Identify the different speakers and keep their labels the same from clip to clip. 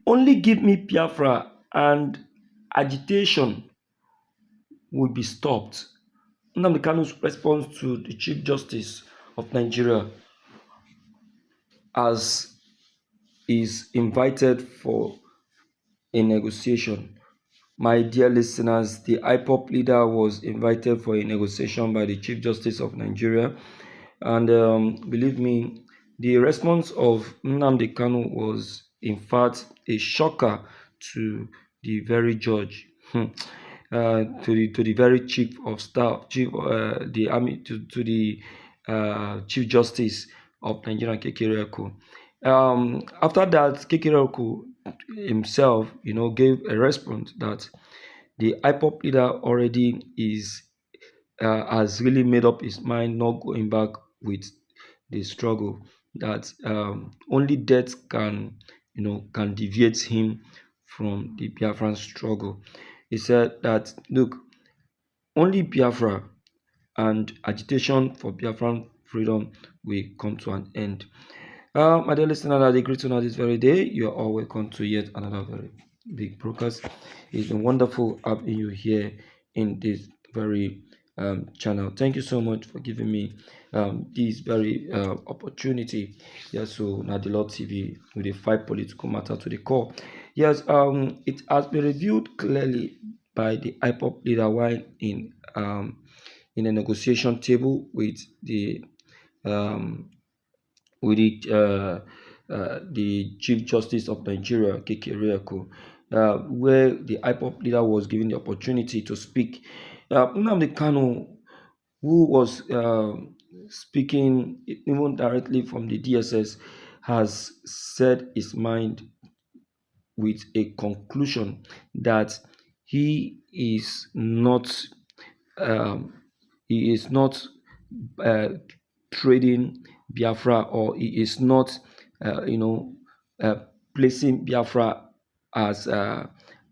Speaker 1: Only give me Biafra and agitation will be stopped. Nnamdi Kanu's response to the Chief Justice of Nigeria as is invited for a negotiation. My dear listeners, the IPOP leader was invited for a negotiation by the Chief Justice of Nigeria. And believe me, the response of Nnamdi Kanu was, in fact, a shocker to the very judge, to the very chief of staff, the army, to the Chief Justice of Nigeria, Kekereeko. After that, Kekereeko himself, gave a response that the IPOP leader already has really made up his mind not going back with the struggle, that only death can deviate him from the Biafran struggle. He said that, look, only Biafra and agitation for Biafran freedom will come to an end. My dear listener, that I greet you this very day. You are all welcome to yet another very big broadcast. It's been wonderful having you here in this very channel. Thank you so much for giving me this very opportunity. Yes, so Nadilot TV with a fight political matter to the core. Yes, it has been reviewed clearly by the IPOP leader while in a negotiation table um, the Chief Justice of Nigeria, Kekereeko, where the IPOP leader was given the opportunity to speak. Nnamdi Kanu, who was speaking even directly from the DSS, has said his mind with a conclusion that he is not um, he is not uh, trading Biafra, or he is not uh, you know uh, placing Biafra as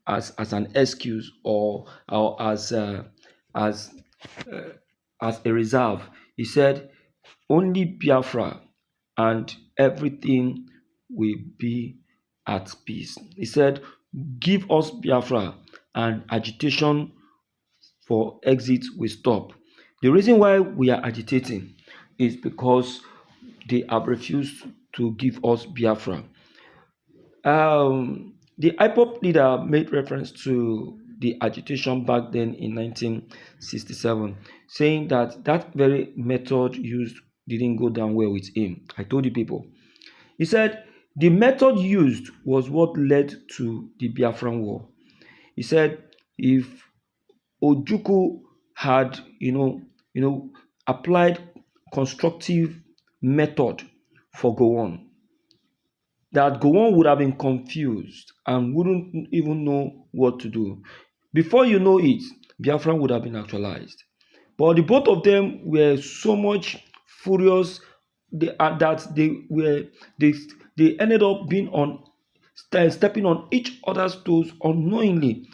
Speaker 1: as an excuse, or as uh, as a reserve. He said only Biafra and everything will be at peace. He said, give us Biafra and agitation for exit will stop. The reason why we are agitating is because they have refused to give us Biafra. The IPOP leader made reference to the agitation back then in 1967, saying that that very method used didn't go down well with him. I told you people. He said the method used was what led to the Biafran War. He said if Ojukwu had, applied constructive method for Gowon, that Gowon would have been confused and wouldn't even know what to do. Before you know it, Biafra would have been actualized. But the both of them were so much furious that they they ended up being on stepping on each other's toes unknowingly,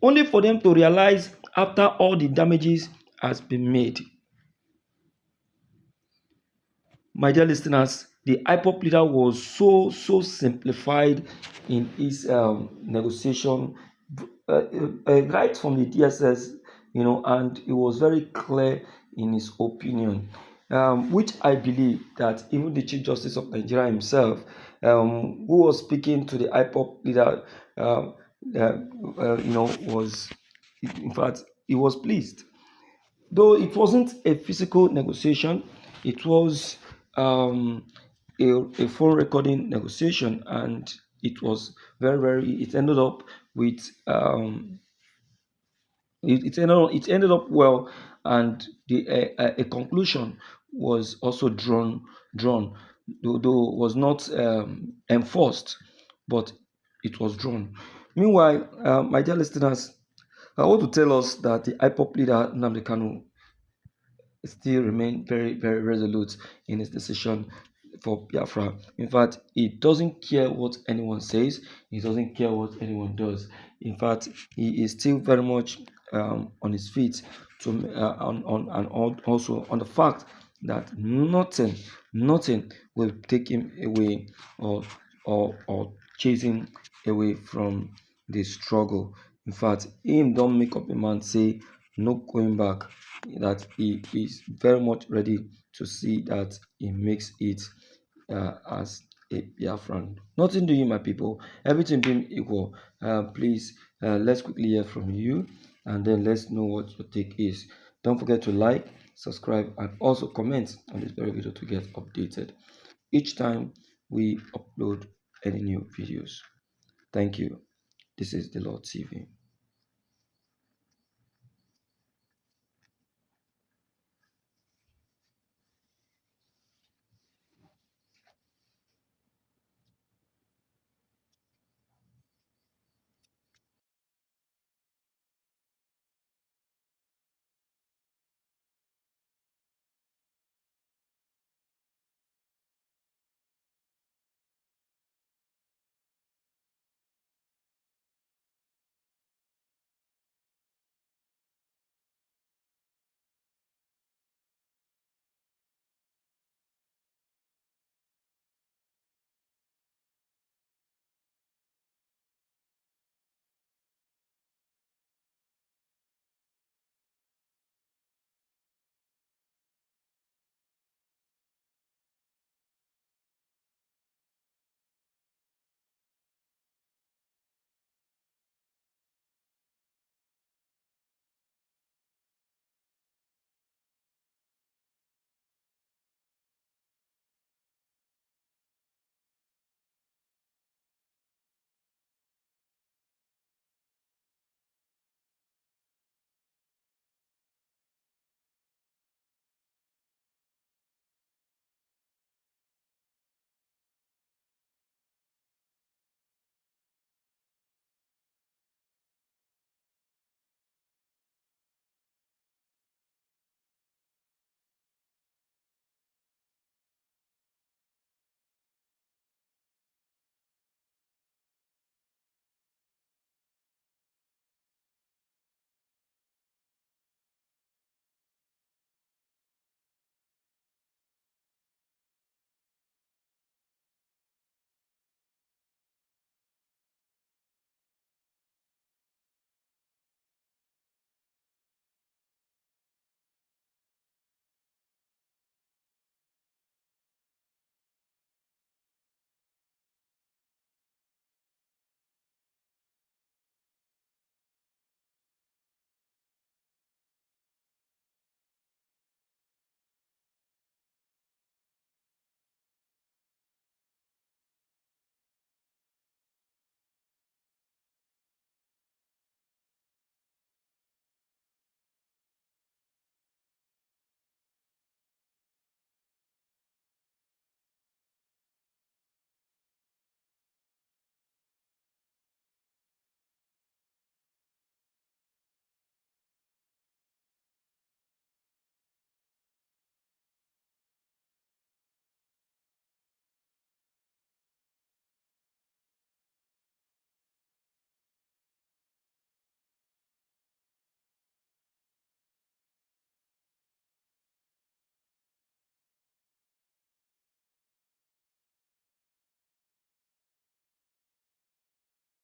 Speaker 1: only for them to realize after all the damages has been made. My dear listeners, the IPOP leader was so simplified in his negotiation, right from the DSS, and it was very clear in his opinion, which I believe that even the Chief Justice of Nigeria himself, who was speaking to the IPOP leader, was, in fact, he was pleased. Though it wasn't a physical negotiation, it was um, a phone recording negotiation, and it was it ended up with it ended up well, and a conclusion was also drawn, though was not enforced, but it was drawn. Meanwhile, my dear listeners, I want to tell us that the IPOP leader Nnamdi Kanu still remain very resolute in his decision for Biafra. In fact, he doesn't care what anyone says, he doesn't care what anyone does. In fact, he is still very much on his feet to on and also on the fact that nothing will take him away, or or chasing away from the struggle. In fact, him don't make up a mind say no going back, that he is very much ready to see that he makes it as a Biafran. Nothing doing, my people. Everything being equal. Please, let's quickly hear from you, and then let's know what your take is. Don't forget to like, subscribe, and also comment on this very video to get updated each time we upload any new videos. Thank you. This is the Lord TV.